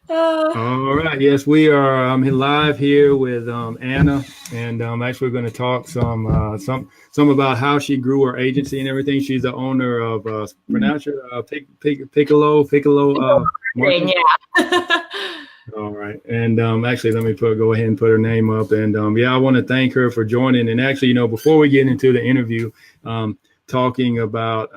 All right. Yes, we are live here with Anna, and actually we're going to talk some about how she grew her agency and everything. She's the owner of pronounce it Piccolo Marketing. Yeah. All right, and actually, let me go ahead and put her name up, and I want to thank her for joining. And actually, before we get into the interview, talking about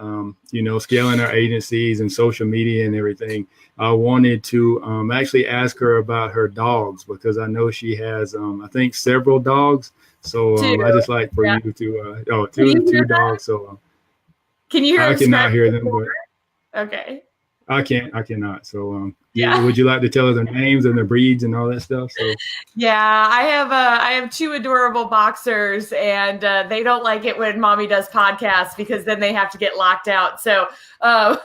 scaling our agencies and social media and everything, I wanted to actually ask her about her dogs, because I know she has I think several dogs. So I just like for you to two dogs. So can you hear? I cannot hear them, but okay. I cannot. So would you like to tell us their names and their breeds and all that stuff? So yeah, I have two adorable boxers, and they don't like it when mommy does podcasts, because then they have to get locked out. So so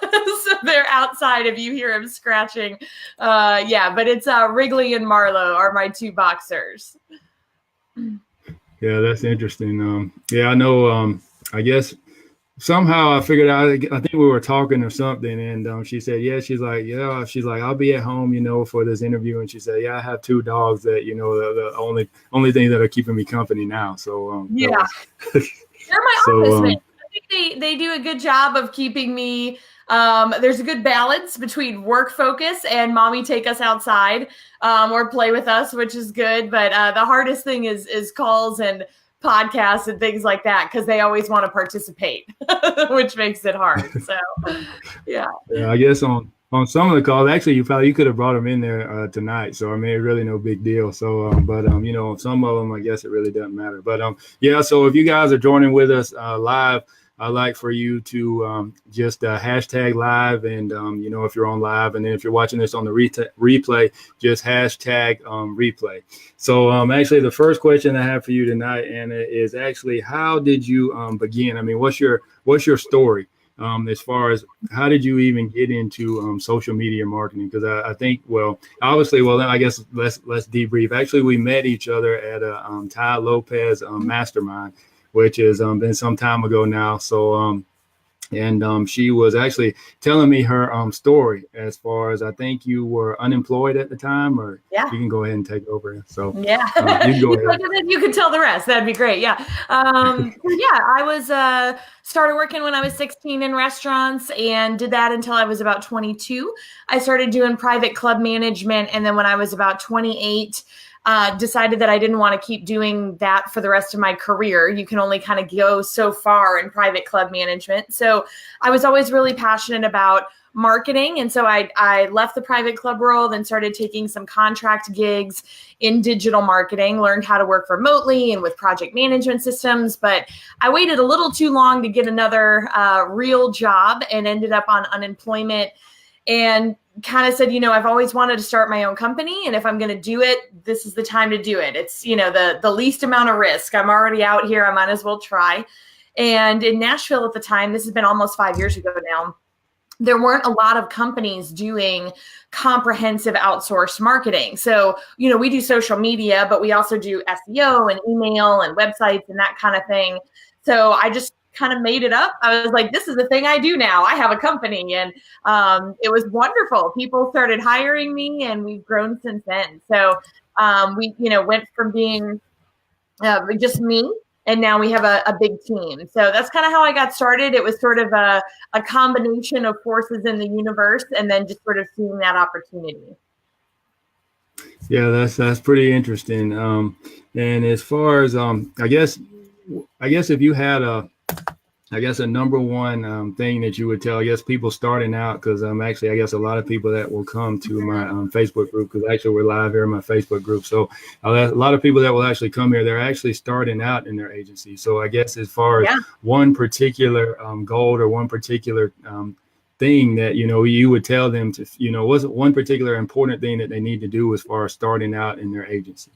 they're outside if you hear them scratching. But it's Wrigley and Marlowe are my two boxers. Yeah, that's interesting. I know. I guess somehow I figured out, I think we were talking or something, and she said, she's like, I'll be at home, for this interview. And she said, I have two dogs that, the only thing that are keeping me company now. So, they're my office mates. I think they do a good job of keeping me. There's a good balance between work focus and mommy take us outside, or play with us, which is good. But the hardest thing is calls and podcasts and things like that, because they always want to participate, which makes it hard. So yeah, I guess on some of the calls, actually you could have brought them in there tonight, so I mean, it's really no big deal. So but some of them, I guess it really doesn't matter. But so if you guys are joining with us live, I'd like for you to just hashtag live, and if you're on live, and then if you're watching this on the replay, just hashtag replay. So actually, the first question I have for you tonight, Anna, is actually, how did you begin? I mean, what's your story as far as how did you even get into social media marketing? Because I think, I guess let's debrief. Actually, we met each other at a Ty Lopez mastermind, which has been some time ago now. So, she was actually telling me her story as far as, I think you were unemployed at the time, or you can go ahead and take over. So you can go ahead. You can tell the rest. That'd be great. Yeah. I was started working when I was 16 in restaurants, and did that until I was about 22. I started doing private club management, and then when I was about 28, decided that I didn't want to keep doing that for the rest of my career. You can only kind of go so far in private club management. So I was always really passionate about marketing. And so I left the private club world and started taking some contract gigs in digital marketing, learned how to work remotely and with project management systems. But I waited a little too long to get another real job, and ended up on unemployment, and kind of said, I've always wanted to start my own company, and if I'm going to do it, this is the time to do it. It's, the least amount of risk. I'm already out here. I might as well try. And in Nashville at the time, this has been almost 5 years ago now, there weren't a lot of companies doing comprehensive outsourced marketing. So, we do social media, but we also do SEO and email and websites and that kind of thing. So I just kind of made it up. I was like, this is the thing I do now. I have a company, and it was wonderful. People started hiring me, and we've grown since then. So we, went from being just me, and now we have a big team. So that's kind of how I got started. It was sort of a combination of forces in the universe, and then just sort of seeing that opportunity. Yeah, that's pretty interesting. And as far as I guess if you had a number one thing that you would tell, people starting out, because actually, a lot of people that will come to my Facebook group, because actually we're live here in my Facebook group. So a lot of people that will actually come here, they're actually starting out in their agency. So I guess as far as one particular goal or one particular thing that, you would tell them to, what's one particular important thing that they need to do as far as starting out in their agency?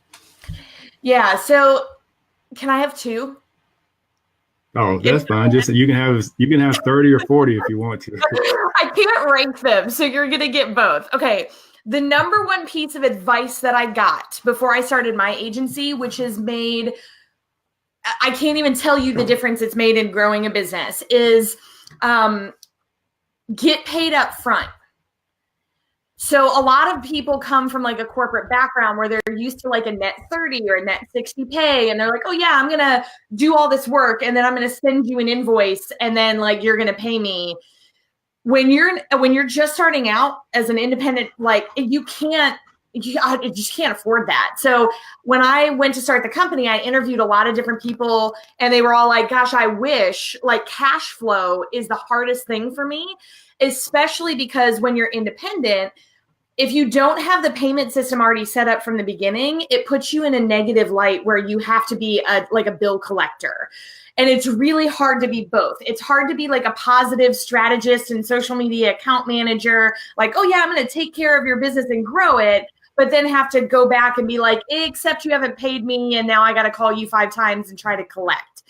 Yeah. So can I have two? Oh, that's fine. Just you can have 30 or 40 if you want to. I can't rank them, so you're gonna get both. Okay. The number one piece of advice that I got before I started my agency, which has made, I can't even tell you the difference it's made in growing a business, is get paid up front. So a lot of people come from like a corporate background where they're used to like a net 30 or a net 60 pay. And they're like, oh yeah, I'm going to do all this work and then I'm going to send you an invoice and then like, you're going to pay me. When you're just starting out as an independent, like you just can't afford that. So when I went to start the company, I interviewed a lot of different people and they were all like, gosh, I wish. Like cash flow is the hardest thing for me, especially because when you're independent, if you don't have the payment system already set up from the beginning, it puts you in a negative light where you have to be like a bill collector. And it's really hard to be both. It's hard to be like a positive strategist and social media account manager, like, oh yeah, I'm going to take care of your business and grow it, but then have to go back and be like, except you haven't paid me and now I got to call you 5 times and try to collect.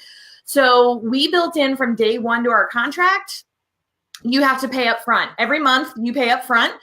So we built in from day one to our contract, you have to pay up front. Every month you pay up front.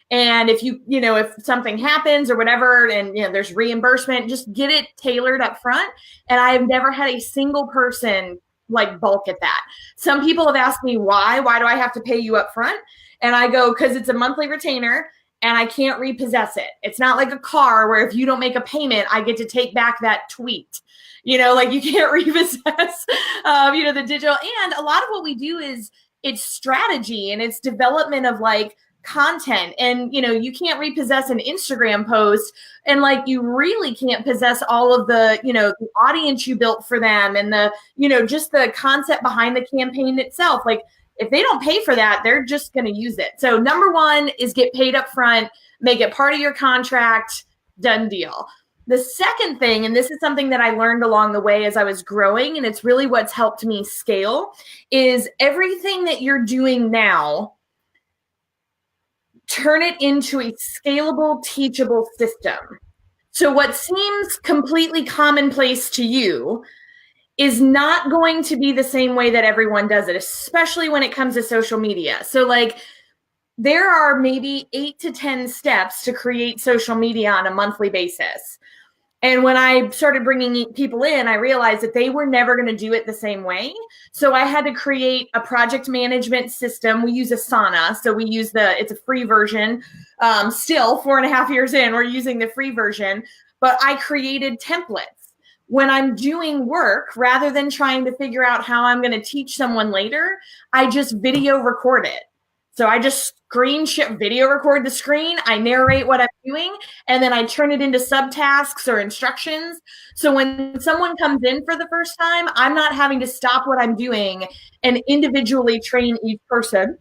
And if if something happens or whatever, and there's reimbursement, just get it tailored up front. And I have never had a single person like balk at that. Some people have asked me why do I have to pay you up front? And I go, because it's a monthly retainer and I can't repossess it. It's not like a car where if you don't make a payment, I get to take back that tweet. Like you can't repossess, the digital. And a lot of what we do is it's strategy and it's development of like content. And, you can't repossess an Instagram post and like, you really can't possess all of the, the audience you built for them and the, just the concept behind the campaign itself. Like if they don't pay for that, they're just going to use it. So number one is get paid up front, make it part of your contract, done deal. The second thing, and this is something that I learned along the way as I was growing, and it's really what's helped me scale, is everything that you're doing now, turn it into a scalable, teachable system. So what seems completely commonplace to you is not going to be the same way that everyone does it, especially when it comes to social media. So like there are maybe 8 to 10 steps to create social media on a monthly basis. And when I started bringing people in, I realized that they were never going to do it the same way. So I had to create a project management system. We use Asana. So we use it's a free version. Still 4.5 years in, we're using the free version, but I created templates. When I'm doing work, rather than trying to figure out how I'm going to teach someone later, I just video record it. So I just video record the screen, I narrate what I'm doing, and then I turn it into subtasks or instructions. So when someone comes in for the first time, I'm not having to stop what I'm doing and individually train each person.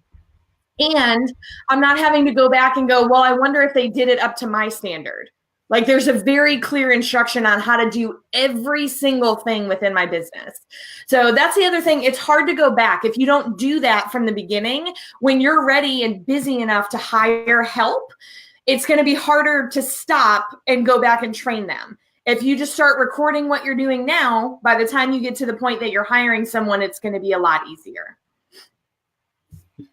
And I'm not having to go back and go, well, I wonder if they did it up to my standard. Like there's a very clear instruction on how to do every single thing within my business. So that's the other thing. It's hard to go back. If you don't do that from the beginning, when you're ready and busy enough to hire help, it's going to be harder to stop and go back and train them. If you just start recording what you're doing now, by the time you get to the point that you're hiring someone, it's going to be a lot easier.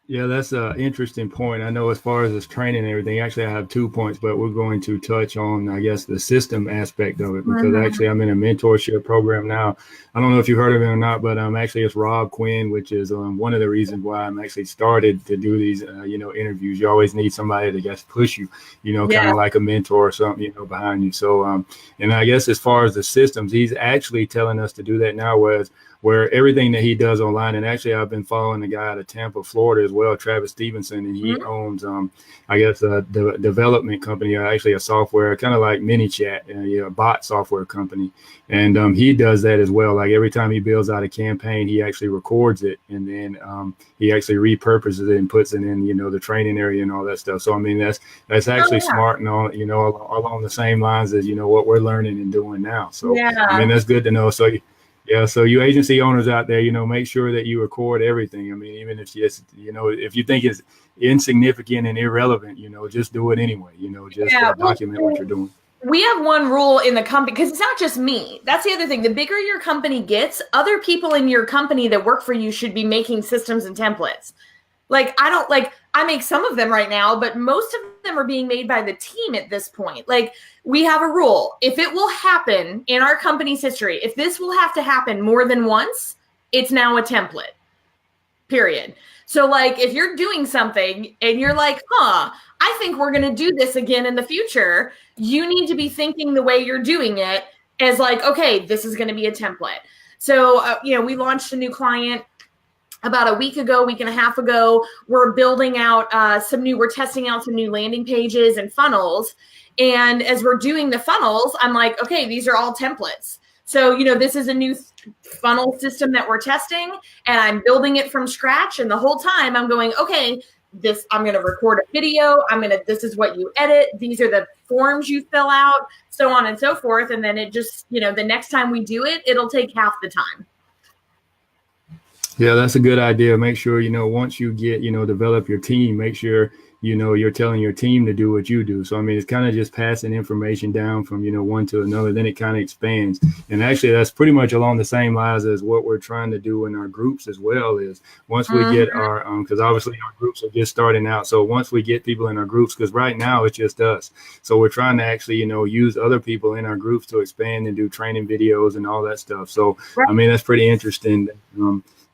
Yeah, that's an interesting point. I know as far as this training and everything, actually I have 2 points, but we're going to touch on, I guess, the system aspect of it, because actually I'm in a mentorship program now. I don't know if you've heard of it or not, but actually it's Rob Quinn, which is one of the reasons why I'm actually started to do these, interviews. You always need somebody to just push you, kind of like a mentor or something, behind you. So, and I guess as far as the systems, he's actually telling us to do that now, where everything that he does online, and actually I've been following the guy out of Tampa, Florida as well, Travis Stevenson, and he owns, the development company, actually a software, kind of like ManyChat, a bot software company. And he does that as well. Like every time he builds out a campaign, he actually records it, and then he actually repurposes it and puts it in, the training area and all that stuff. So, I mean, that's actually smart and all, along the same lines as, what we're learning and doing now. So, I mean, that's good to know. So, yeah, so you agency owners out there, make sure that you record everything. I mean, even if if you think it's insignificant and irrelevant, just do it anyway. Document what you're doing. We have one rule in the company, because it's not just me. That's the other thing. The bigger your company gets, other people in your company that work for you should be making systems and templates. I make some of them right now, but most of them are being made by the team at this point. Like we have a rule. If it will happen in our company's history, if this will have to happen more than once, it's now a template, period. So like if you're doing something and you're like, I think we're going to do this again in the future, you need to be thinking the way you're doing it as like, okay, this is going to be a template. So, we launched a new client about a week and a half ago. We're building out we're testing out some new landing pages and funnels. And as we're doing the funnels, I'm like, okay, these are all templates. So, this is a new funnel system that we're testing, and I'm building it from scratch. And the whole time I'm going, okay, I'm going to record a video. This is what you edit. These are the forms you fill out, so on and so forth. And then it just, the next time we do it, it'll take half the time. Yeah, that's a good idea. Make sure, once you get, develop your team, make sure, you're telling your team to do what you do. So, I mean, it's kind of just passing information down from, one to another. Then it kind of expands. And actually, that's pretty much along the same lines as what we're trying to do in our groups as well. Is once we get our, because obviously our groups are just starting out. So once we get people in our groups, because right now it's just us. So we're trying to actually, use other people in our groups to expand and do training videos and all that stuff. So, right. I mean, that's pretty interesting.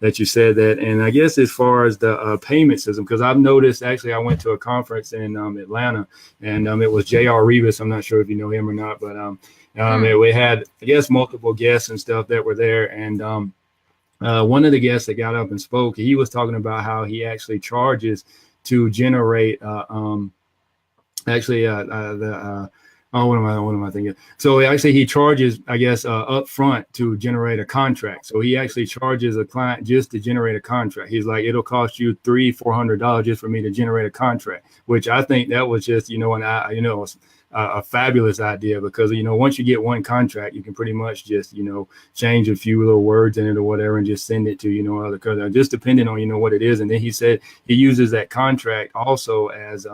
That you said that. And I guess as far as the payment system, because I've noticed, actually, I went to a conference in Atlanta, and it was J.R. Revis. I'm not sure if you know him or not, but we had, I guess, multiple guests and stuff that were there. And one of the guests that got up and spoke, he was talking about how he actually charges to generate what am I thinking? So actually he charges, I guess, up front to generate a contract. So he actually charges a client just to generate a contract. He's like, it'll cost you $300-400 just for me to generate a contract, which I think that was just, a fabulous idea, because, once you get one contract, you can pretty much just, change a few little words in it or whatever and just send it to, other countries, just depending on, what it is. And then he said he uses that contract also as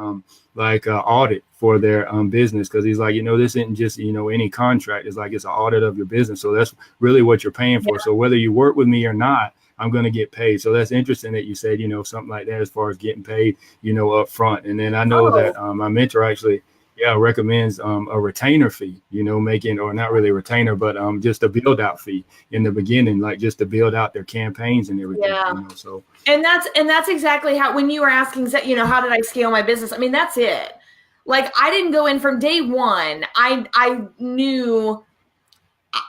like an audit for their business, because he's like, this isn't just, any contract. It's like it's an audit of your business. So that's really what you're paying for. Yeah. So whether you work with me or not, I'm going to get paid. So that's interesting that you said, something like that as far as getting paid, up front. And then I know that my mentor actually recommends a retainer fee, making, or not really a retainer, but just a build out fee in the beginning, like just to build out their campaigns and everything. Yeah. So and that's exactly how, when you were asking, how did I scale my business? I mean, that's it. Like, I didn't go in from day one. I knew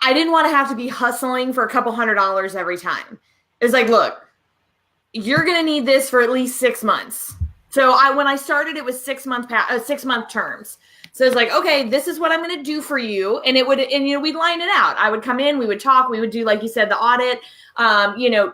I didn't want to have to be hustling for a couple $100 every time. It's like, look, you're going to need this for at least 6 months. So when I started, it was 6 month terms. So it's like, okay, this is what I'm going to do for you. And we'd line it out. I would come in, we would talk, we would do, like you said, the audit.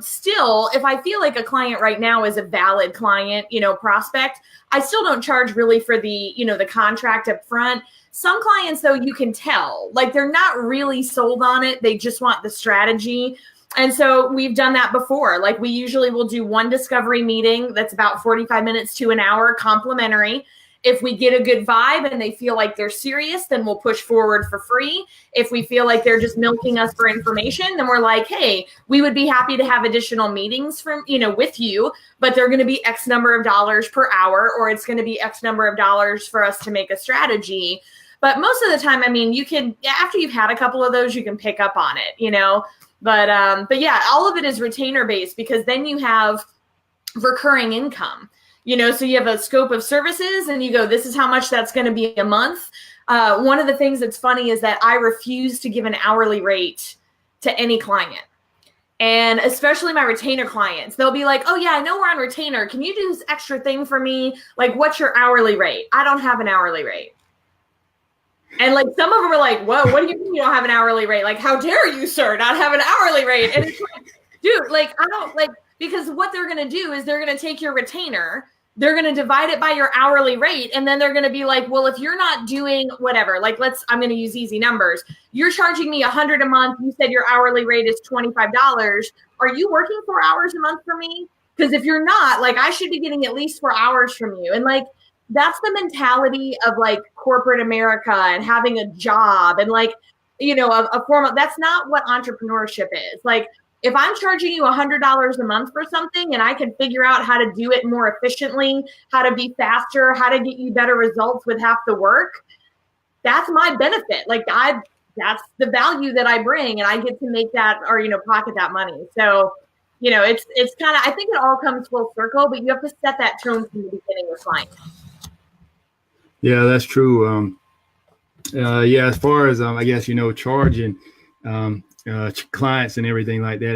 Still, if I feel like a client right now is a valid client, prospect, I still don't charge really for the, the contract up front. Some clients, though, you can tell, like, they're not really sold on it. They just want the strategy. And so we've done that before. Like, we usually will do one discovery meeting that's about 45 minutes to an hour, complimentary. If we get a good vibe and they feel like they're serious, then we'll push forward for free. If we feel like they're just milking us for information, then we're like, hey, we would be happy to have additional meetings with you, but they're going to be X number of dollars per hour, or it's going to be X number of dollars for us to make a strategy. But most of the time, I mean, you can, after you've had a couple of those, you can pick up on it, But yeah, all of it is retainer based, because then you have recurring income, so you have a scope of services and you go, this is how much that's going to be a month. One of the things that's funny is that I refuse to give an hourly rate to any client. And especially my retainer clients, they'll be like, oh yeah, I know we're on retainer. Can you do this extra thing for me? Like, what's your hourly rate? I don't have an hourly rate. And like, some of them are like, whoa, what do you mean you don't have an hourly rate? Like, how dare you, sir, not have an hourly rate? And it's like, dude, like, I don't like, because what they're going to do is they're going to take your retainer, they're going to divide it by your hourly rate. And then they're going to be like, well, if you're not doing whatever, like, I'm going to use easy numbers. You're charging me $100 a month. You said your hourly rate is $25. Are you working 4 hours a month for me? Because if you're not, like, I should be getting at least 4 hours from you. And like, that's the mentality of like corporate America and having a job and like, a formal, that's not what entrepreneurship is. Like, if I'm charging you $100 a month for something and I can figure out how to do it more efficiently, how to be faster, how to get you better results with half the work, that's my benefit. Like, that's the value that I bring, and I get to make that, or, pocket that money. So it's kind of, I think it all comes full circle, but you have to set that tone from the beginning with clients. Yeah, that's true. Yeah, as far as I guess charging clients and everything like that,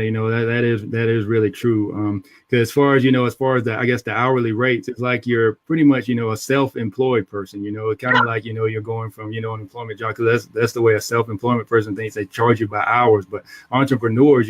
that is really true. Because as far as the, I guess, the hourly rates, it's like you're pretty much a self-employed person. It's kind of like you're going from an employment job, because that's the way a self-employment person thinks. They charge you by hours, but entrepreneurs,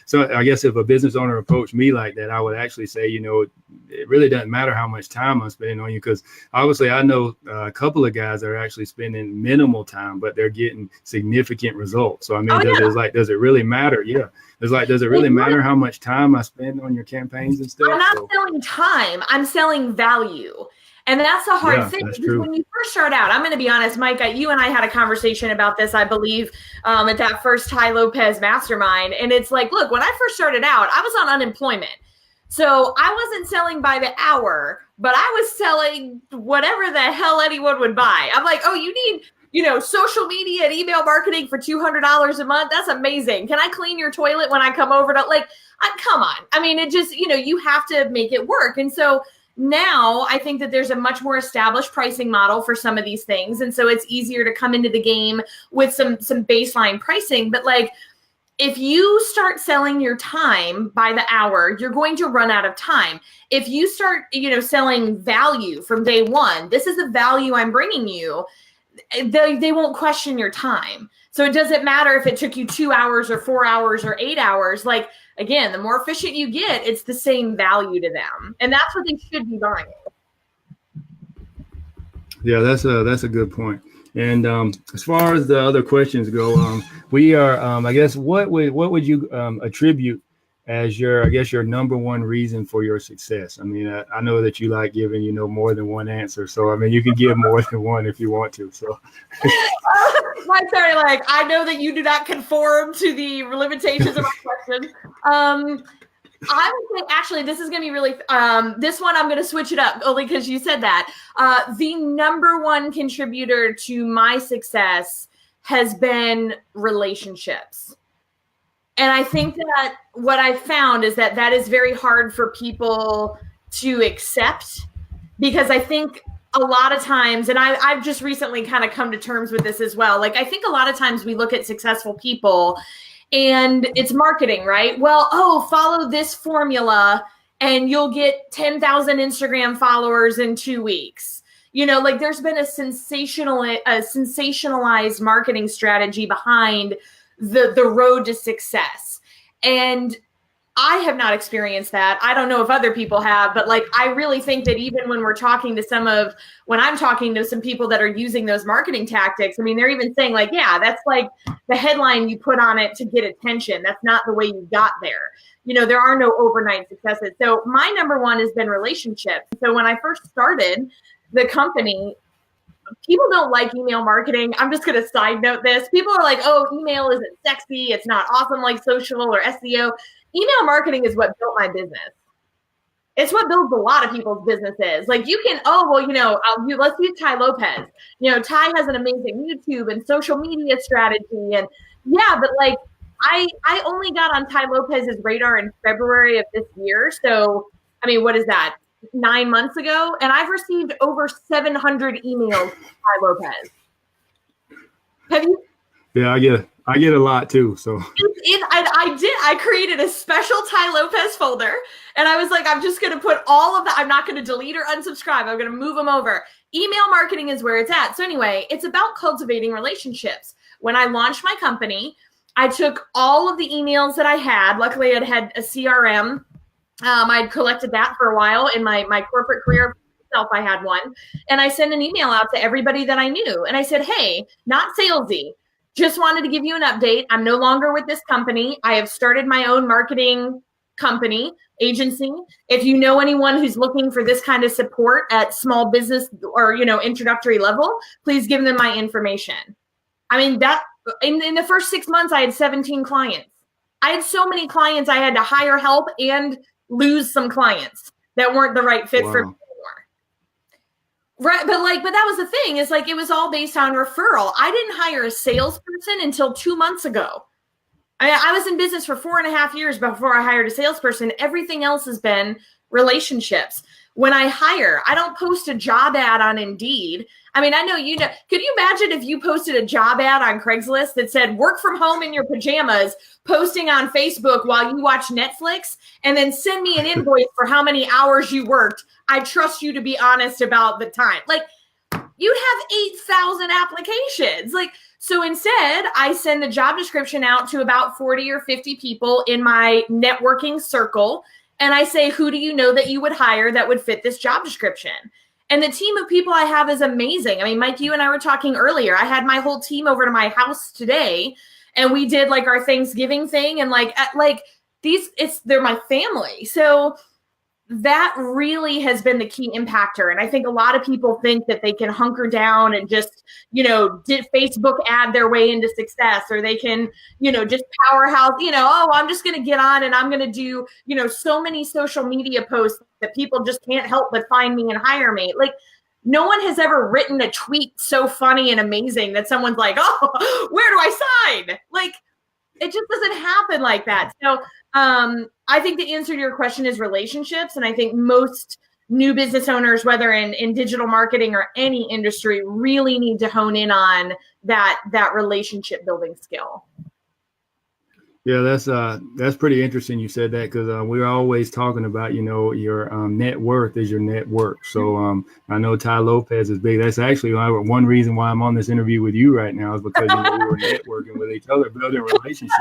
so I guess if a business owner approached me like that, I would actually say it really doesn't matter how much time I'm spending on you, because obviously I know a couple of guys that are actually spending minimal time, but they're getting significant results. So does it really matter? Yeah. Does it really matter how much time I spend on your campaigns and stuff? I'm not selling time, I'm selling value. And that's a hard thing, because when you first start out, I'm going to be honest, Mike, you and I had a conversation about this, I believe, at that first Ty Lopez mastermind. And it's like, look, when I first started out, I was on unemployment. So I wasn't selling by the hour, but I was selling whatever the hell anyone would buy. I'm like, oh, you need social media and email marketing for $200 a month. That's amazing. Can I clean your toilet when I come over to come on. I mean, it just, you have to make it work. And so now I think that there's a much more established pricing model for some of these things. And so it's easier to come into the game with some baseline pricing. But if you start selling your time by the hour, you're going to run out of time. If you start, selling value from day one, this is the value I'm bringing you, they won't question your time. So it doesn't matter if it took you 2 hours or 4 hours or 8 hours. Again, the more efficient you get, it's the same value to them. And that's what they should be buying. Yeah, that's a good point. And as far as the other questions go, we are, I guess, what would you attribute as your number one reason for your success? I mean, I know that you like giving, more than one answer. So, I mean, you can give more than one if you want to. So, sorry, I know that you do not conform to the limitations of my question. I would say, actually, this is going to be really, this one I'm going to switch it up only because you said that. The number one contributor to my success has been relationships. And I think that what I found is that is very hard for people to accept, because I think a lot of times, and I've just recently kind of come to terms with this as well. I think a lot of times we look at successful people and it's marketing, right? Well, follow this formula and you'll get 10,000 Instagram followers in 2 weeks. There's been a sensationalized marketing strategy behind the road to success. And I have not experienced that. I don't know if other people have, but I really think that even when I'm talking to some people that are using those marketing tactics, I mean, they're even saying yeah, that's the headline you put on it to get attention. That's not the way you got there. There are no overnight successes. So my number one has been relationships. So when I first started the company, people don't like email marketing. I'm just going to side note this. People are like, oh, email isn't sexy. It's not awesome like social or SEO. Email marketing is what built my business. It's what builds a lot of people's businesses. You can, let's use Ty Lopez. Ty has an amazing YouTube and social media strategy. And yeah, but I only got on Ty Lopez's radar in February of this year. So, I mean, what is that? 9 months ago, and I've received over 700 emails from Ty Lopez. Have you? Yeah, I get a lot too. So I created a special Ty Lopez folder, and I was like, I'm just going to put all of that. I'm not going to delete or unsubscribe. I'm going to move them over. Email marketing is where it's at. So anyway, it's about cultivating relationships. When I launched my company, I took all of the emails that I had. Luckily, I'd had a CRM. I'd collected that for a while in my corporate career. I had one, and I sent an email out to everybody that I knew. And I said, hey, not salesy, just wanted to give you an update. I'm no longer with this company. I have started my own marketing company agency. If you know anyone who's looking for this kind of support at small business or, introductory level, please give them my information. I mean, that in the first 6 months, I had 17 clients. I had so many clients I had to hire help and lose some clients that weren't the right fit for me anymore. Right. But that was the thing, is it was all based on referral. I didn't hire a salesperson until 2 months ago. I was in business for 4.5 years before I hired a salesperson. Everything else has been relationships. When I hire, I don't post a job ad on Indeed. I mean, I know you know. Could you imagine if you posted a job ad on Craigslist that said work from home in your pajamas, posting on Facebook while you watch Netflix, and then send me an invoice for how many hours you worked? I trust you to be honest about the time. Like, you'd have 8,000 applications. Like, so instead, I send the job description out to about 40 or 50 people in my networking circle. And I say, who do you know that you would hire that would fit this job description? And the team of people I have is amazing. I mean, Mike, you and I were talking earlier. I had my whole team over to my house today, and we did like our Thanksgiving thing. And they're my family. So that really has been the key impactor. And I think a lot of people think that they can hunker down and just, did Facebook ad their way into success, or they can, just powerhouse, I'm just going to get on and I'm going to do, so many social media posts that people just can't help but find me and hire me. Like, no one has ever written a tweet so funny and amazing that someone's like, oh, where do I sign? Like, it just doesn't happen like that. So I think the answer to your question is relationships. And I think most new business owners, whether in digital marketing or any industry, really need to hone in on that relationship building skill. Yeah, that's pretty interesting. You said that because we're always talking about, your net worth is your net worth. So I know Ty Lopez is big. That's actually one reason why I'm on this interview with you right now is because we were networking with each other, building relationships.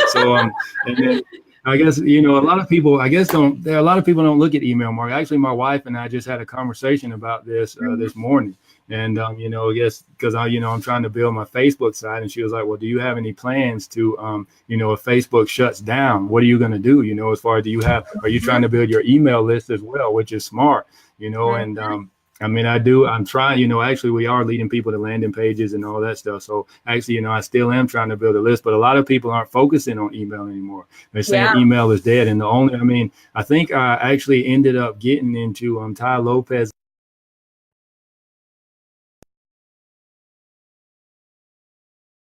So and then I guess a lot of people don't look at email marketing. Actually, my wife and I just had a conversation about this this morning. And, I guess because I'm trying to build my Facebook side, and she was like, well, do you have any plans to, if Facebook shuts down, what are you going to do? As far as are you trying to build your email list as well, which is smart, and I'm trying, actually we are leading people to landing pages and all that stuff. So actually, I still am trying to build a list, but a lot of people aren't focusing on email anymore. They're saying email is dead. And I think I actually ended up getting into Ty Lopez.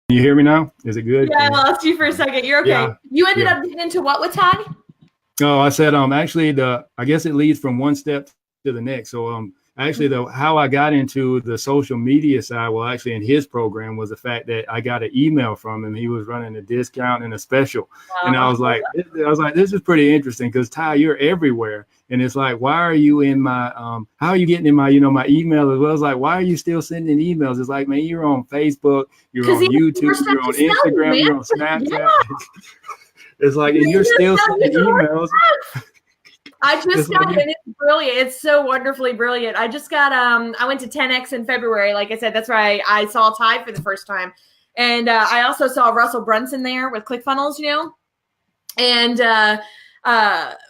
Can you hear me now? Is it good? Yeah, I lost you for a second. You're okay. Yeah. You ended up getting into what with Ty? Oh, I said actually I guess it leads from one step to the next. So actually how I got into the social media side, well, actually in his program was the fact that I got an email from him. He was running a discount and a special. And I was like, this is pretty interesting because Ty, you're everywhere. And it's like, why are you in my, how are you getting in my, my email as well? It's like, why are you still sending emails? It's like, man, you're on Facebook, you're on YouTube, you're on Instagram, you're on Snapchat. Yeah. It's like, and you're still sending emails. I just got it. It's brilliant. It's so wonderfully brilliant. I just got, I went to 10X in February. Like I said, that's where I saw Ty for the first time. And I also saw Russell Brunson there with ClickFunnels, and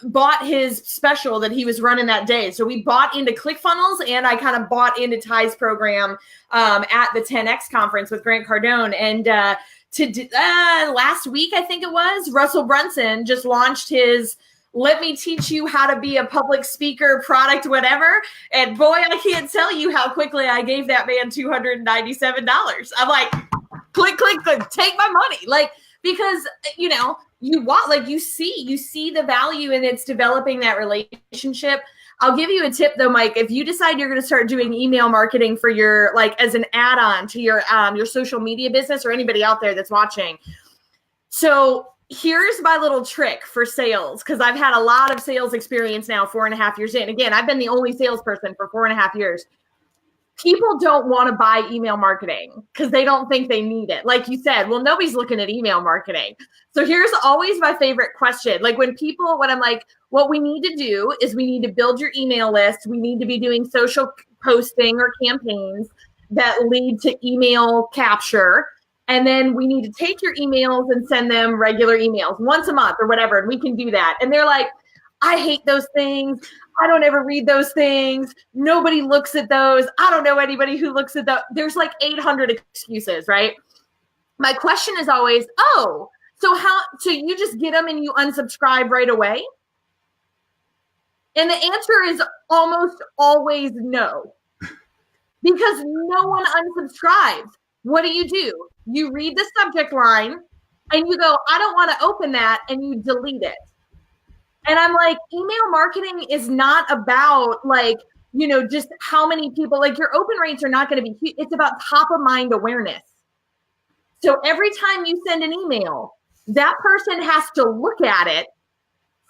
bought his special that he was running that day. So we bought into ClickFunnels, and I kind of bought into Ty's program at the 10X conference with Grant Cardone. And last week, I think it was, Russell Brunson just launched his let me teach you how to be a public speaker product, whatever. And boy, I can't tell you how quickly I gave that man $297. I'm like, click, take my money. Like, because, you see the value in it's developing that relationship. I'll give you a tip though, Mike. If you decide you're going to start doing email marketing for your, as an add-on to your social media business or anybody out there that's watching. So here's my little trick for sales, because I've had a lot of sales experience now, 4.5 years in. Again, I've been the only salesperson for 4.5 years. People don't want to buy email marketing because they don't think they need it. Like you said, well, nobody's looking at email marketing. So here's always my favorite question. Like when I'm like, what we need to do is we need to build your email list. We need to be doing social posting or campaigns that lead to email capture. And then we need to take your emails and send them regular emails once a month or whatever. And we can do that. And they're like, I hate those things. I don't ever read those things. Nobody looks at those. I don't know anybody who looks at those. There's like 800 excuses, right? My question is always, so you just get them and you unsubscribe right away? And the answer is almost always no, because no one unsubscribes. What do? You read the subject line and you go, I don't want to open that, and you delete it. And I'm like, email marketing is not about like, you know, just how many people, like your open rates are not going to be huge. It's about top of mind awareness. So every time you send an email, that person has to look at it,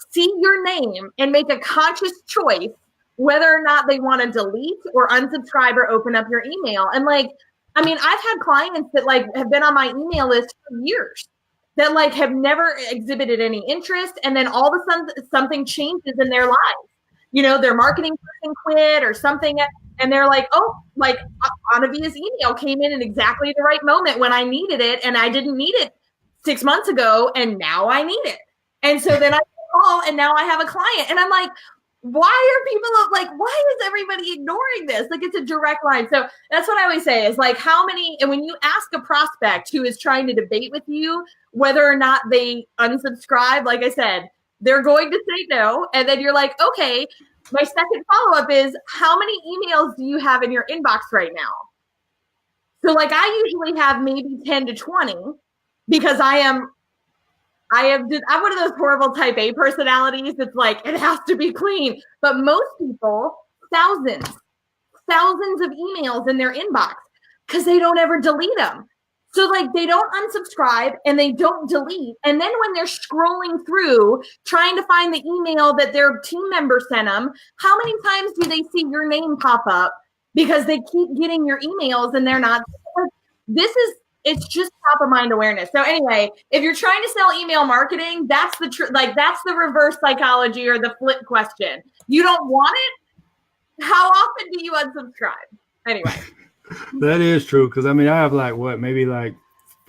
see your name, and make a conscious choice whether or not they want to delete or unsubscribe or open up your email. And like, I mean, I've had clients that like have been on my email list for years that like have never exhibited any interest. And then all of a sudden something changes in their lives. You know, their marketing person quit or something. And they're like, oh, like Anna-Vija's email came in exactly the right moment when I needed it. And I didn't need it 6 months ago. And now I need it. And so then I call and now I have a client. And I'm like, why are people like, why is everybody ignoring this? Like, it's a direct line. So that's what I always say is like, how many, and when you ask a prospect who is trying to debate with you, whether or not they unsubscribe, like I said, they're going to say no. And then you're like, okay, my second follow-up is how many emails do you have in your inbox right now? So like, I usually have maybe 10 to 20 because I'm one of those horrible type A personalities. It's like, it has to be clean. But most people, thousands of emails in their inbox because they don't ever delete them. So like they don't unsubscribe and they don't delete. And then when they're scrolling through trying to find the email that their team member sent them, how many times do they see your name pop up because they keep getting your emails and they're not? It's just top of mind awareness. So anyway, if you're trying to sell email marketing, that's that's the reverse psychology or the flip question. You don't want it? How often do you unsubscribe? Anyway. That is true. Cause I mean, I have like maybe like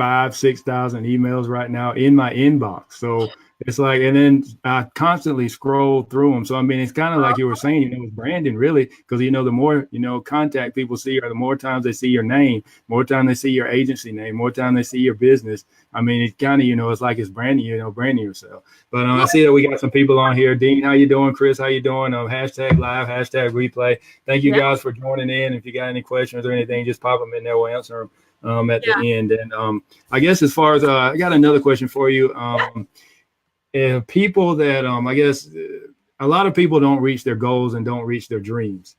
5,000-6,000 emails right now in my inbox. So it's like, and then I constantly scroll through them. So, I mean, it's kind of like you were saying, you know, it's branding really, because, you know, the more, you know, contact people see, or the more times they see your name, more time they see your agency name, more time they see your business. I mean, it kind of, you know, it's like it's branding, you know, branding yourself. But I see that we got some people on here. Dean, how you doing? Chris, how you doing? Hashtag live, hashtag replay. Thank you guys for joining in. If you got any questions or anything, just pop them in there. We'll answer them at the end. And I guess as far as I got another question for you. People that I guess a lot of people don't reach their goals and don't reach their dreams.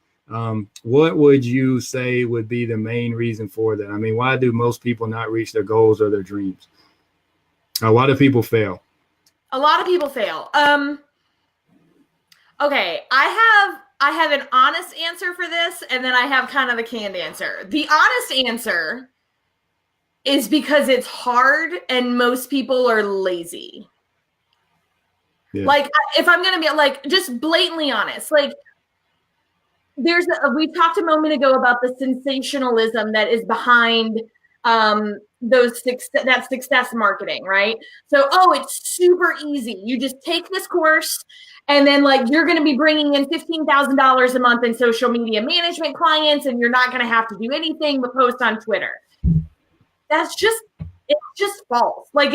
What would you say would be the main reason for that? I mean, why do most people not reach their goals or their dreams? Why do people fail? A lot of people fail. Okay, I have an honest answer for this, and then I have kind of the canned answer. The honest answer is because it's hard and most people are lazy. Yeah. Like, if I'm going to be like, just blatantly honest, like we talked a moment ago about the sensationalism that is behind that success marketing, right? So, it's super easy. You just take this course and then like, you're going to be bringing in $15,000 a month in social media management clients, and you're not going to have to do anything but post on Twitter. It's just false. Like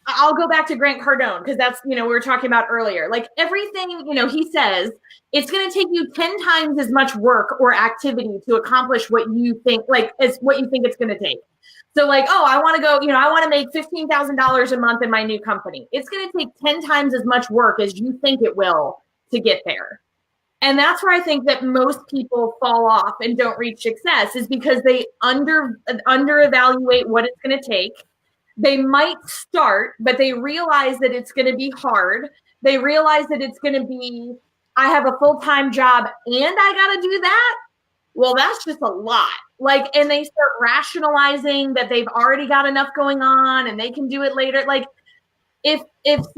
I'll go back to Grant Cardone because that's, you know, we were talking about earlier. Like everything, you know, he says it's going to take you 10 times as much work or activity to accomplish what you think, like, is what you think it's going to take. So like, I want to go, you know, I want to make $15,000 a month in my new company. It's going to take 10 times as much work as you think it will to get there. And that's where I think that most people fall off and don't reach success, is because they under evaluate what it's going to take. They might start, but they realize that it's going to be hard. They realize that it's going to be, I have a full-time job and I got to do that. Well, that's just a lot. Like, and they start rationalizing that they've already got enough going on and they can do it later. Like, if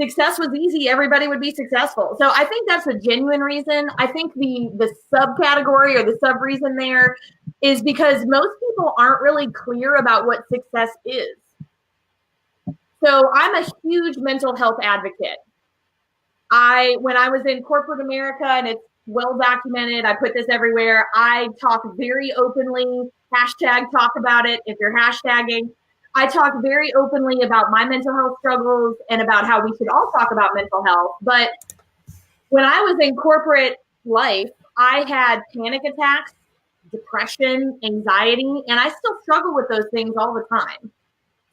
success was easy, everybody would be successful. So I think that's a genuine reason. I think the subcategory or the sub reason there is because most people aren't really clear about what success is. So I'm a huge mental health advocate. When I was in corporate America, and it's well documented, I put this everywhere, I talk very openly, hashtag talk about it if you're hashtagging. I talk very openly about my mental health struggles and about how we should all talk about mental health. But when I was in corporate life, I had panic attacks, depression, anxiety, and I still struggle with those things all the time.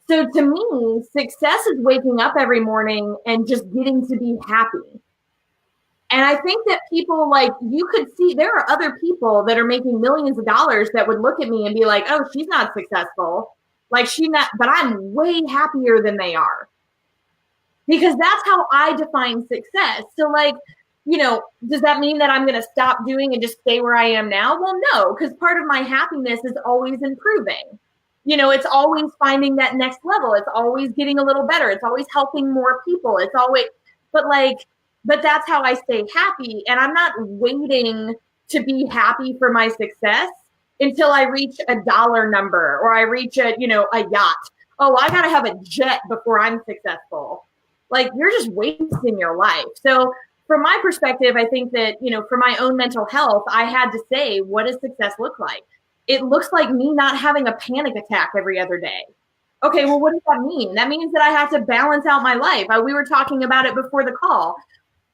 So to me, success is waking up every morning and just getting to be happy. And I think that people, like, you could see there are other people that are making millions of dollars that would look at me and be like, oh, she's not successful. Like, she's not, but I'm way happier than they are. Because that's how I define success. So, like, does that mean that I'm going to stop doing and just stay where I am now? Well, no, because part of my happiness is always improving. It's always finding that next level. It's always getting a little better. It's always helping more people. It's always, but that's how I stay happy. And I'm not waiting to be happy for my success until I reach a dollar number or I reach a yacht. Oh, I got to have a jet before I'm successful. Like, you're just wasting your life. So from my perspective, I think that, for my own mental health, I had to say, what does success look like? It looks like me not having a panic attack every other day. Okay, well, what does that mean? That means that I have to balance out my life. We were talking about it before the call.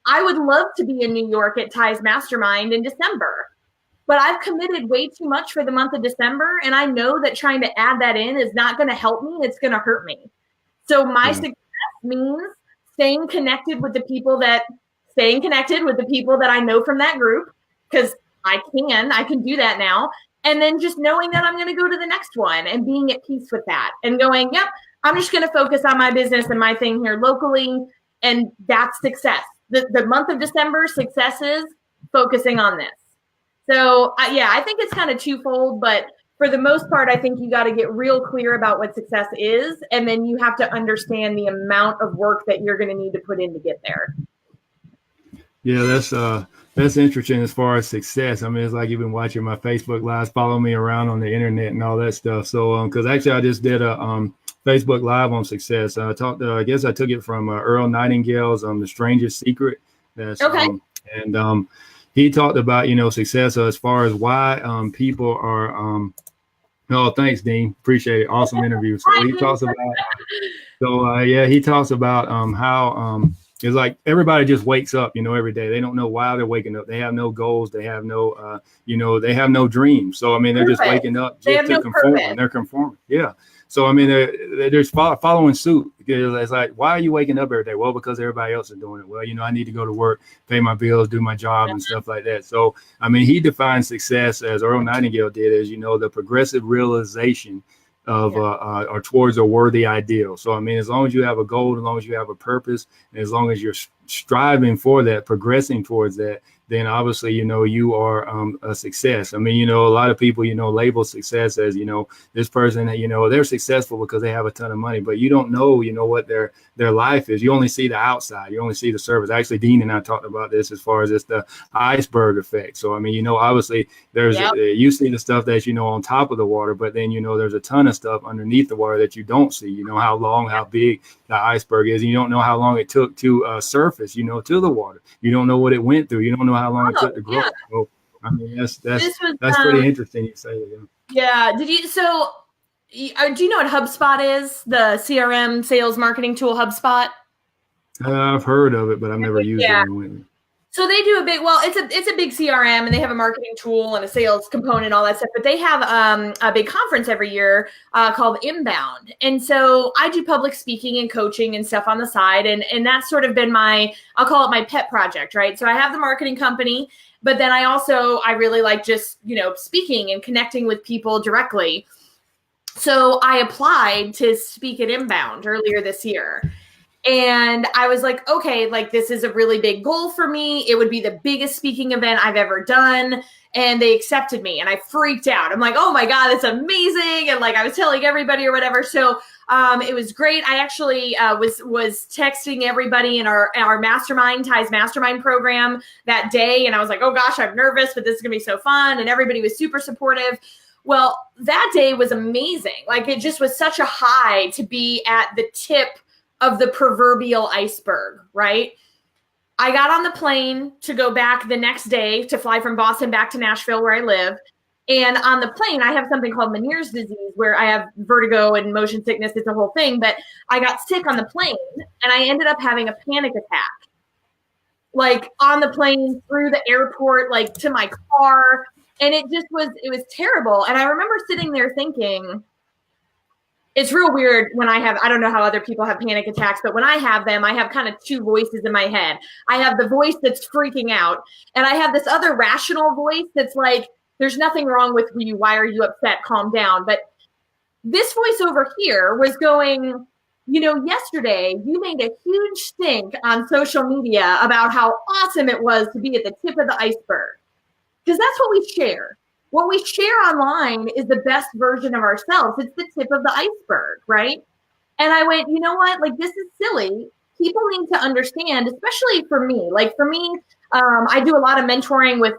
I would love to be in New York at Ty's Mastermind in December, but I've committed way too much for the month of December, and I know that trying to add that in is not going to help me. It's going to hurt me. So my success means staying connected with the people that I know from that group, because I can do that now. And then just knowing that I'm going to go to the next one and being at peace with that and going, yep, I'm just going to focus on my business and my thing here locally. And that's success. The month of December, success is focusing on this. So I think it's kind of twofold, but for the most part, I think you got to get real clear about what success is. And then you have to understand the amount of work that you're going to need to put in to get there. Yeah, that's interesting as far as success. I mean, it's like you've been watching my Facebook lives, following me around on the internet and all that stuff. So, because actually I just did a Facebook Live on success. I guess I took it from Earl Nightingale's The Strangest Secret. That's, okay. He talked about, success as far as why people are. Oh, thanks, Dean. Appreciate it. Awesome interview. So he talks about. He talks about how. It's like everybody just wakes up, every day. They don't know why they're waking up. They have no goals. They have no, they have no dreams. So, I mean, they're just waking up just to conform. And they're conforming. Yeah. So, I mean, they're just following suit. It's like, why are you waking up every day? Well, because everybody else is doing it. Well, I need to go to work, pay my bills, do my job and stuff like that. So, I mean, he defines success, as Earl Nightingale did, as, the progressive realization of or towards a worthy ideal. So, I mean, as long as you have a goal, as long as you have a purpose, and as long as you're striving for that, progressing towards that, then obviously, you are a success. I mean, a lot of people, label success as, this person, they're successful because they have a ton of money, but you don't know, what their life is. You only see the outside. You only see the surface. Actually, Dean and I talked about this as far as it's the iceberg effect. So, I mean, obviously there's, you see the stuff that's, on top of the water, but then, there's a ton of stuff underneath the water that you don't see, how long, how big the iceberg is. And you don't know how long it took to surface, to the water. You don't know what it went through. You don't know how long it took to grow. Yeah. So, I mean, that's pretty interesting. You say it. Yeah. Do you know what HubSpot is? The CRM sales marketing tool, HubSpot? I've heard of it, but I've never used it. So they do it's a big CRM, and they have a marketing tool and a sales component, all that stuff. But they have a big conference every year called Inbound. And so I do public speaking and coaching and stuff on the side. And that's sort of been I'll call it my pet project, right? So I have the marketing company, but then I really like just, speaking and connecting with people directly. So I applied to speak at Inbound earlier this year. And I was like, okay, like, this is a really big goal for me. It would be the biggest speaking event I've ever done. And they accepted me, and I freaked out. I'm like, oh my God, it's amazing. And like, I was telling everybody or whatever. So it was great. I actually was texting everybody in our mastermind, Ty's mastermind program that day. And I was like, oh gosh, I'm nervous, but this is gonna be so fun. And everybody was super supportive. Well, that day was amazing. Like, it just was such a high to be at the tip of the proverbial iceberg, right? I got on the plane to go back the next day to fly from Boston back to Nashville, where I live. And on the plane, I have something called Meniere's disease, where I have vertigo and motion sickness. It's a whole thing. But I got sick on the plane, and I ended up having a panic attack. Like, on the plane, through the airport, like, to my car. And it was terrible. And I remember sitting there thinking, it's real weird when I don't know how other people have panic attacks, but when I have them, I have kind of two voices in my head. I have the voice that's freaking out, and I have this other rational voice that's like, there's nothing wrong with you. Why are you upset? Calm down. But this voice over here was going, yesterday you made a huge stink on social media about how awesome it was to be at the tip of the iceberg. Because that's what we share. What we share online is the best version of ourselves. It's the tip of the iceberg, right? And I went, you know what? Like, this is silly. People need to understand, especially for me. Like, for me, I do a lot of mentoring with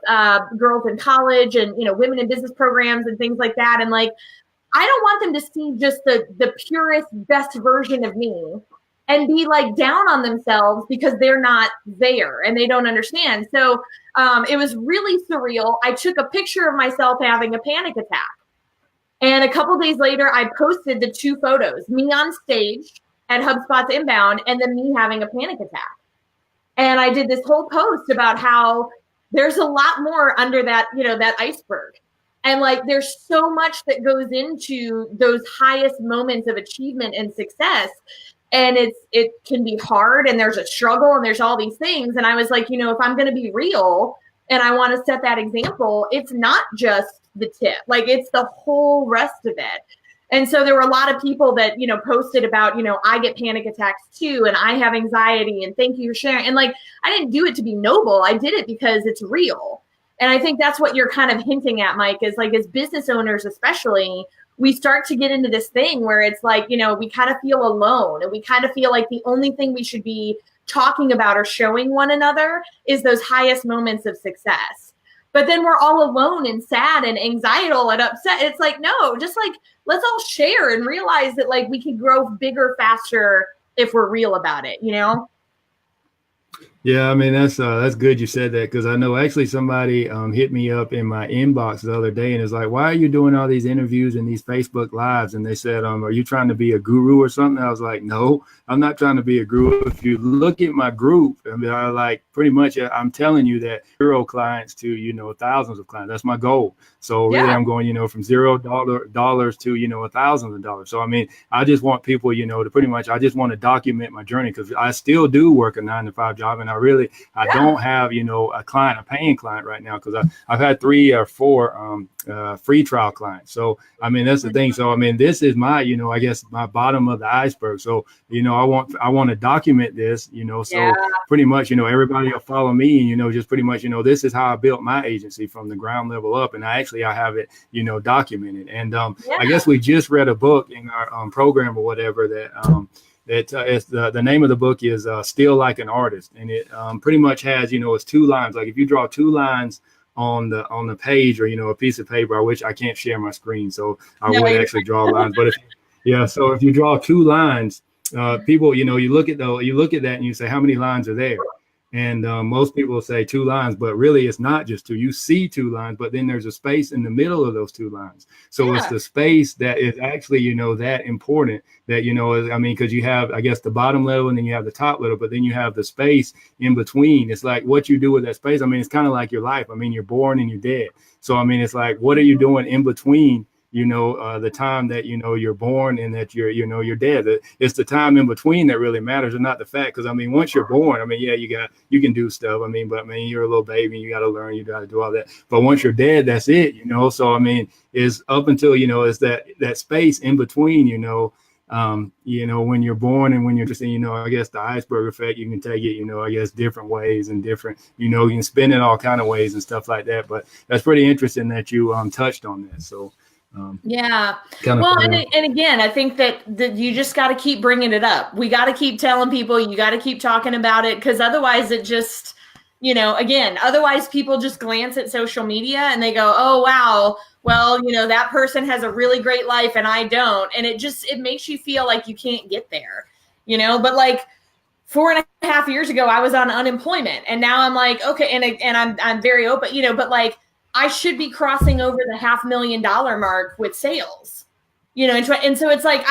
girls in college and, women in business programs and things like that. And like, I don't want them to see just the purest, best version of me and be like down on themselves because they're not there and they don't understand. So it was really surreal. I took a picture of myself having a panic attack. And a couple days later, I posted the two photos, me on stage at HubSpot's Inbound and then me having a panic attack. And I did this whole post about how there's a lot more under that, that iceberg. And like, there's so much that goes into those highest moments of achievement and success. And it can be hard and there's a struggle and there's all these things. And I was like, if I'm going to be real and I want to set that example, it's not just the tip, like it's the whole rest of it. And so there were a lot of people that, posted about, I get panic attacks too, and I have anxiety, and thank you for sharing. And like, I didn't do it to be noble. I did it because it's real. And I think that's what you're kind of hinting at, Mike, is like, as business owners, especially, we start to get into this thing where it's like, we kind of feel alone and we kind of feel like the only thing we should be talking about or showing one another is those highest moments of success. But then we're all alone and sad and anxietal and upset. It's like, no, just like, let's all share and realize that like we can grow bigger, faster if we're real about it, Yeah, I mean, that's good you said that, because I know actually somebody hit me up in my inbox the other day and is like, why are you doing all these interviews and these Facebook Lives? And they said, are you trying to be a guru or something? I was like, no, I'm not trying to be a guru. If you look at my group, I mean, pretty much I'm telling you that 0 clients to, thousands of clients. That's my goal. So really, I'm going, from $0 to, thousands of dollars. So, I mean, I just want people, to pretty much, I just want to document my journey, because I still do work a 9-to-5 job. And I don't have, a paying client right now, because I've had 3 or 4 free trial clients. So, I mean, that's the thing. So, I mean, this is my, I guess my bottom of the iceberg. So, I want to document this, so pretty much, everybody will follow me and, just pretty much, this is how I built my agency from the ground level up. And I have it, documented. And I guess we just read a book in our program or whatever that it's the name of the book is Still Like an Artist. And it pretty much has, it's 2 lines. Like if you draw 2 lines on the page or, a piece of paper, which I can't share my screen, so I would actually draw lines. But so if you draw 2 lines, people, you look at that and you say, how many lines are there? And most people will say 2 lines, but really it's not just 2. You see 2 lines, but then there's a space in the middle of those 2 lines. So it's the space that is actually, that important that, because you have, I guess, the bottom level and then you have the top level, but then you have the space in between. It's like what you do with that space. I mean, it's kind of like your life. I mean, you're born and you're dead. So, I mean, it's like, what are you doing in between? The time that, you're born and that you're dead. It's the time in between that really matters, and not the fact. Because I mean, once you're born, I mean, you can do stuff. I mean, but I mean, you're a little baby, you got to learn, you got to do all that. But once you're dead, that's it, So I mean, it's up until, it's that space in between, when you're born and when you're just, I guess the iceberg effect, you can take it, I guess different ways and different, you can spin it all kind of ways and stuff like that. But that's pretty interesting that you touched on that. So. Well, and again, I think that you just got to keep bringing it up. We got to keep telling people, you got to keep talking about it, because otherwise it just, otherwise people just glance at social media and they go, oh, wow, well, that person has a really great life and I don't. And it makes you feel like you can't get there, but like 4.5 years ago, I was on unemployment, and now I'm like, okay. And I'm very open, but like, I should be crossing over the $500,000 mark with sales, and so it's like,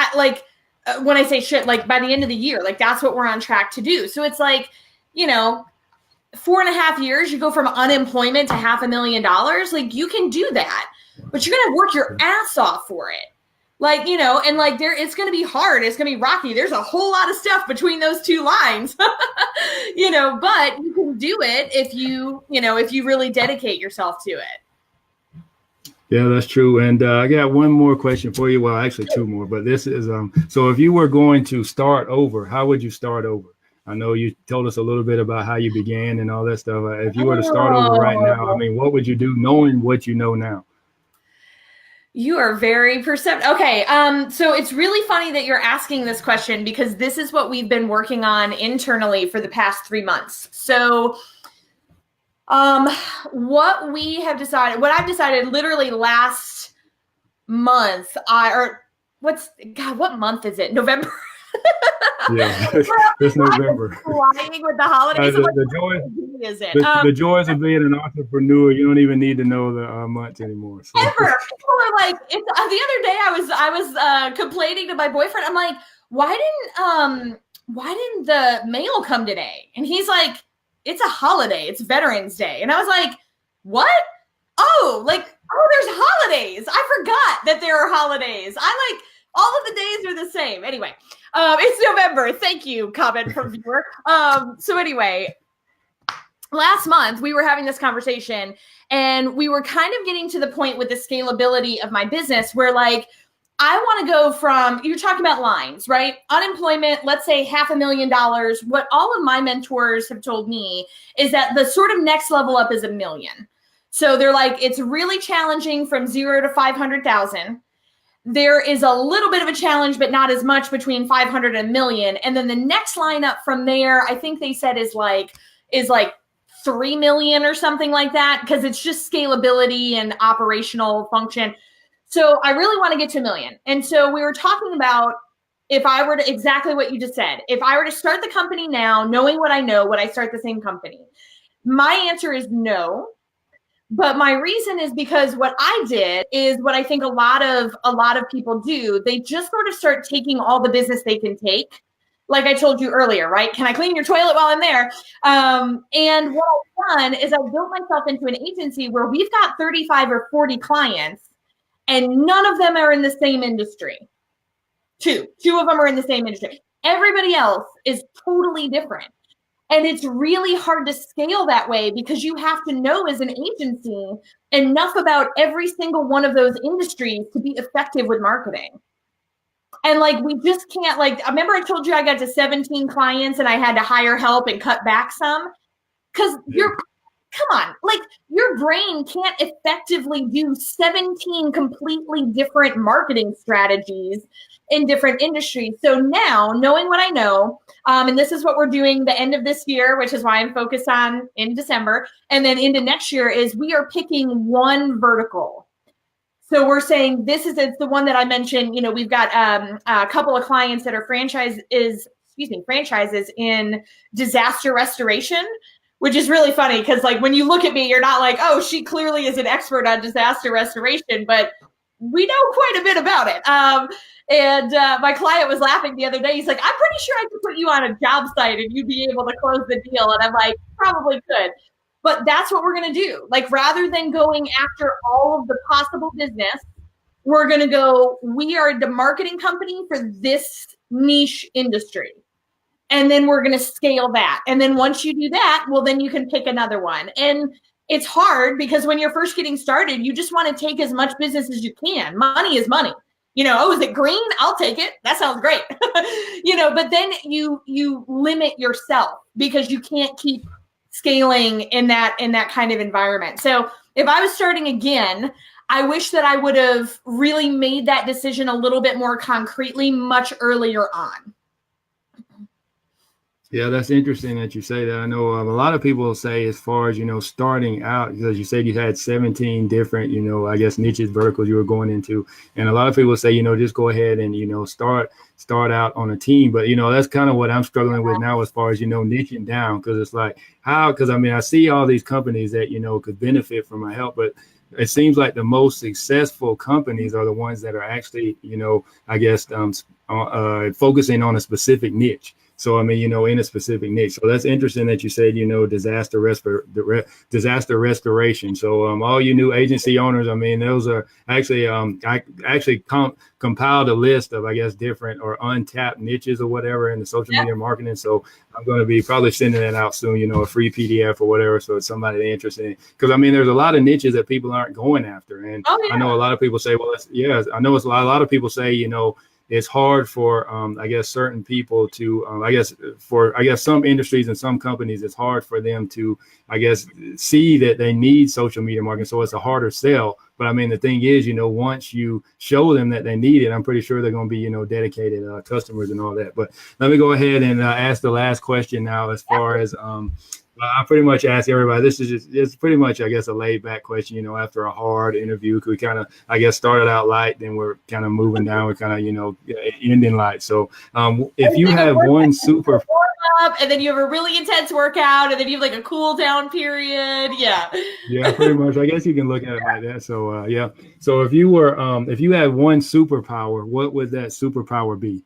when I say shit, like by the end of the year, like that's what we're on track to do. So it's like, 4.5 years, you go from unemployment to $500,000, like you can do that, but you're going to work your ass off for it. Like, you know, and like it's going to be hard. It's going to be rocky. There's a whole lot of stuff between those two lines, you know, but you can do it if if you really dedicate yourself to it. Yeah, that's true. And I got one more question for you. Well, actually two more, but this is, so if you were going to start over, how would you start over? I know you told us a little bit about how you began and all that stuff. If you were to start over right now, I mean, what would you do knowing what you know now? You are very perceptive. Okay. So it's really funny that you're asking this question because this is what we've been working on internally for the past 3 months. So, what I've decided literally last month, what month is it? November. Yeah, it's November. Flying with the holidays. The joys of being an entrepreneur. You don't even need to know the months anymore. So. Ever. People are like, the other day I was complaining to my boyfriend. I'm like, why didn't the mail come today? And he's like, it's a holiday. It's Veterans Day. And I was like, what? Oh, there's holidays. I forgot that there are holidays. I like all of the days are the same. Anyway, it's November. Thank you, comment from viewer. So anyway, last month we were having this conversation and we were kind of getting to the point with the scalability of my business where like, I want to go from, you're talking about lines, right? Unemployment, let's say $500,000. What all of my mentors have told me is that the sort of next level up is $1 million. So they're like, it's really challenging from 0 to 500,000. There is a little bit of a challenge, but not as much between 500 and $1 million. And then the next line up from there, I think they said is like 3 million or something like that, because it's just scalability and operational function. So I really want to get to $1 million. And so we were talking about if I were to, exactly what you just said, if I were to start the company now, knowing what I know, would I start the same company? My answer is no. But my reason is because what I did is what I think a lot of people do. They just sort of start taking all the business they can take. Like I told you earlier, right? Can I clean your toilet while I'm there? And what I've done is I've built myself into an agency where we've got 35 or 40 clients and none of them are in the same industry. Two of them are in the same industry. Everybody else is totally different. And it's really hard to scale that way because you have to know as an agency enough about every single one of those industries to be effective with marketing. And like, we just can't, like, I remember I told you I got to 17 clients and I had to hire help and cut back some because come on, like your brain can't effectively do 17 completely different marketing strategies in different industries. So now, knowing what I know, and this is what we're doing the end of this year, which is why I'm focused on in December, and then into next year, is we are picking one vertical. So we're saying it's the one that I mentioned. You know, we've got a couple of clients that are franchises in disaster restoration, which is really funny because like when you look at me, you're not like, oh, she clearly is an expert on disaster restoration, but we know quite a bit about it. And my client was laughing the other day. He's like, I'm pretty sure I could put you on a job site and you'd be able to close the deal. And I'm like, probably could. But that's what we're going to do. Like, rather than going after all of the possible business, we're going to go, we are the marketing company for this niche industry. And then we're going to scale that. And then once you do that, well, then you can pick another one. And it's hard because when you're first getting started, you just want to take as much business as you can. Money is money. You know, oh, is it green? I'll take it. That sounds great. You know, but then you limit yourself because you can't keep scaling in that kind of environment. So if I was starting again, I wish that I would have really made that decision a little bit more concretely much earlier on. Yeah, that's interesting that you say that. I know a lot of people say, as far as, you know, starting out, because you said you had 17 different, you know, I guess niches, verticals you were going into. And a lot of people say, you know, just go ahead and, you know, start out on a team. But, you know, that's kind of what I'm struggling with now as far as, you know, niching down, because it's like because I mean, I see all these companies that, you know, could benefit from my help, but it seems like the most successful companies are the ones that are actually, you know, I guess, focusing on a specific niche. So, I mean, in a specific niche. So that's interesting that you said, disaster restoration. So all you new agency owners, I mean, those are actually, I actually compiled a list of, I guess, different or untapped niches or whatever in the social media marketing. So I'm going to be probably sending that out soon, a free PDF or whatever. So it's somebody interested in, because I mean, there's a lot of niches that people aren't going after. And I know a lot of people say, well, I know it's a lot of people say, it's hard for, I guess, certain people to, I guess, some industries and some companies, it's hard for them to, I guess, see that they need social media marketing. So it's a harder sell. But I mean, the thing is, once you show them that they need it, I'm pretty sure they're going to be, dedicated customers and all that. But let me go ahead and ask the last question now, as far as, I pretty much ask everybody, it's pretty much, I guess, a laid back question, after a hard interview. We kind of, I guess, started out light, then we're kind of moving down, we're kind of, ending light. So if you have one super up, and then you have a really intense workout, and then you have like a cool down period. Yeah, pretty much. I guess you can look at it like that. So so if you had one superpower, what would that superpower be?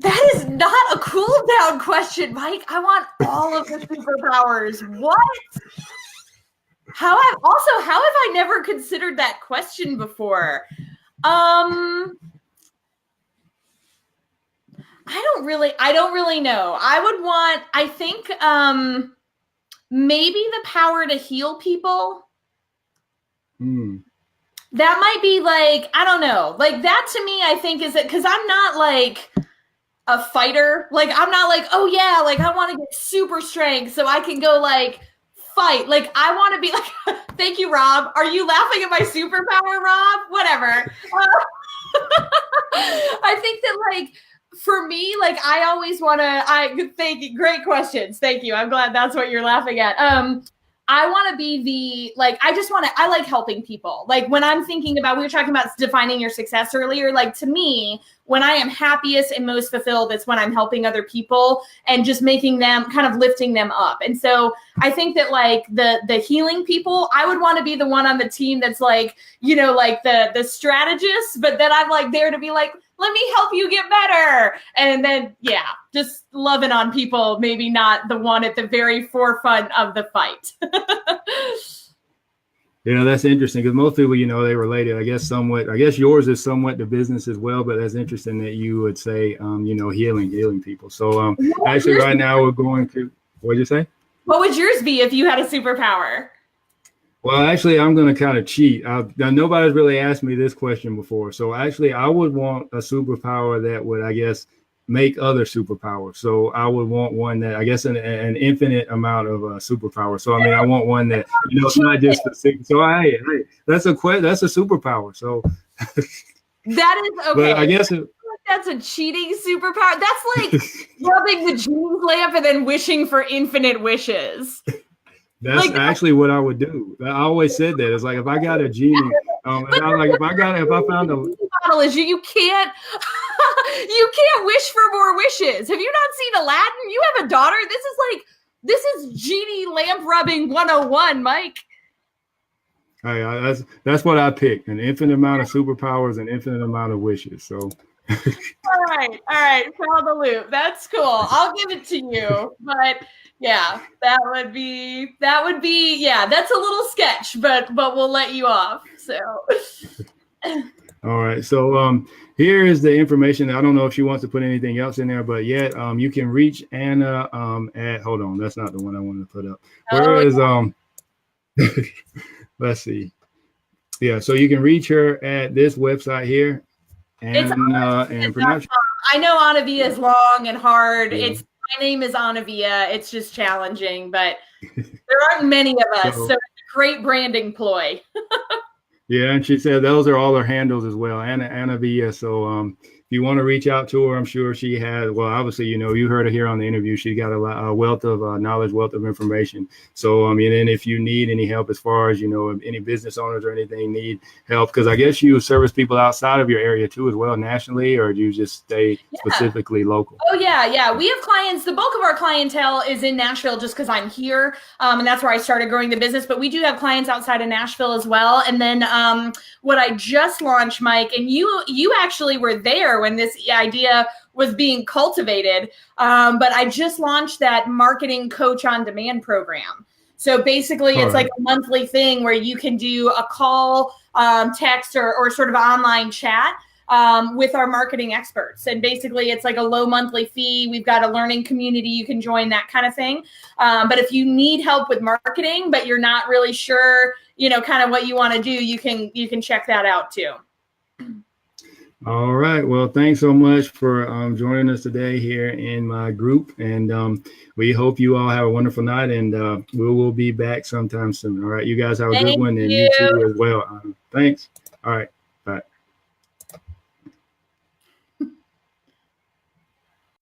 That is not a cool down question, Mike. I want all of the superpowers. What? How have I never considered that question before? I don't really know. I think maybe the power to heal people. That might be like, I don't know. Like that to me, I think is that, because I'm not like a fighter. Like I'm not like, oh yeah, like I want to get super strength so I can go like fight. Like I want to be like, thank you, Rob. Are you laughing at my superpower, Rob? Whatever. I think that like for me, like I always want to, thank you. Great questions. Thank you. I'm glad that's what you're laughing at. I want to be I like helping people. Like when I'm thinking about, we were talking about defining your success earlier. Like to me, when I am happiest and most fulfilled, it's when I'm helping other people and just making them, kind of lifting them up. And so I think that like the healing people, I would want to be the one on the team that's like, like the strategist, but then I'm like there to be like, let me help you get better. And then, just loving on people, maybe not the one at the very forefront of the fight. That's interesting because most people, they related, I guess yours is somewhat the business as well, but that's interesting that you would say, healing people. So actually right now we're going to, what'd you say? What would yours be if you had a superpower? Well, actually, I'm going to kind of cheat. Nobody's really asked me this question before. So actually, I would want a superpower that would, I guess, make other superpowers. So I would want one that, I guess, an infinite amount of superpowers. So, I mean, I want one that, it's not just specific. So, hey, that's a superpower. So that is okay. But I guess that's a cheating superpower. That's like rubbing the genie lamp and then wishing for infinite wishes. That's like, actually what I would do. I always said that. It's like if I got a genie, and if I found a bottle is you can't wish for more wishes. Have you not seen Aladdin? You have a daughter. This is genie lamp rubbing 101, Mike. Hey, that's what I picked. An infinite amount of superpowers, an infinite amount of wishes. So all right. Follow the loop. That's cool. I'll give it to you. But yeah, that would be, that's a little sketch, but we'll let you off. So all right. So here is the information. I don't know if she wants to put anything else in there, but yet you can reach Anna at, hold on, that's not the one I wanted to put up. Whereas let's see. Yeah, so you can reach her at this website here. And pronounce. I know Anna-Vija is long and hard. Yeah. My name is Anna-Vija. It's just challenging, but there aren't many of us, so it's a great branding ploy. Yeah, and she said those are all her handles as well, Anna-Vija. So if you want to reach out to her, I'm sure she has. Well, obviously, you heard her here on the interview. She got a wealth of knowledge, wealth of information. So, and then if you need any help as far as, if any business owners or anything need help, because I guess you service people outside of your area too as well, nationally, or do you just stay specifically local? Oh, yeah. We have clients. The bulk of our clientele is in Nashville just because I'm here. And that's where I started growing the business. But we do have clients outside of Nashville as well. And then what I just launched, Mike, and you actually were there before when this idea was being cultivated. But I just launched that marketing coach on demand program. So basically it's like a monthly thing where you can do a call, text, or sort of online chat with our marketing experts. And basically it's like a low monthly fee. We've got a learning community you can join, that kind of thing. But if you need help with marketing, but you're not really sure, kind of what you want to do, you can check that out too. All right. Well, thanks so much for joining us today here in my group. And we hope you all have a wonderful night, and we will be back sometime soon. All right. You guys have a good one, and you too as well. Thanks. All right.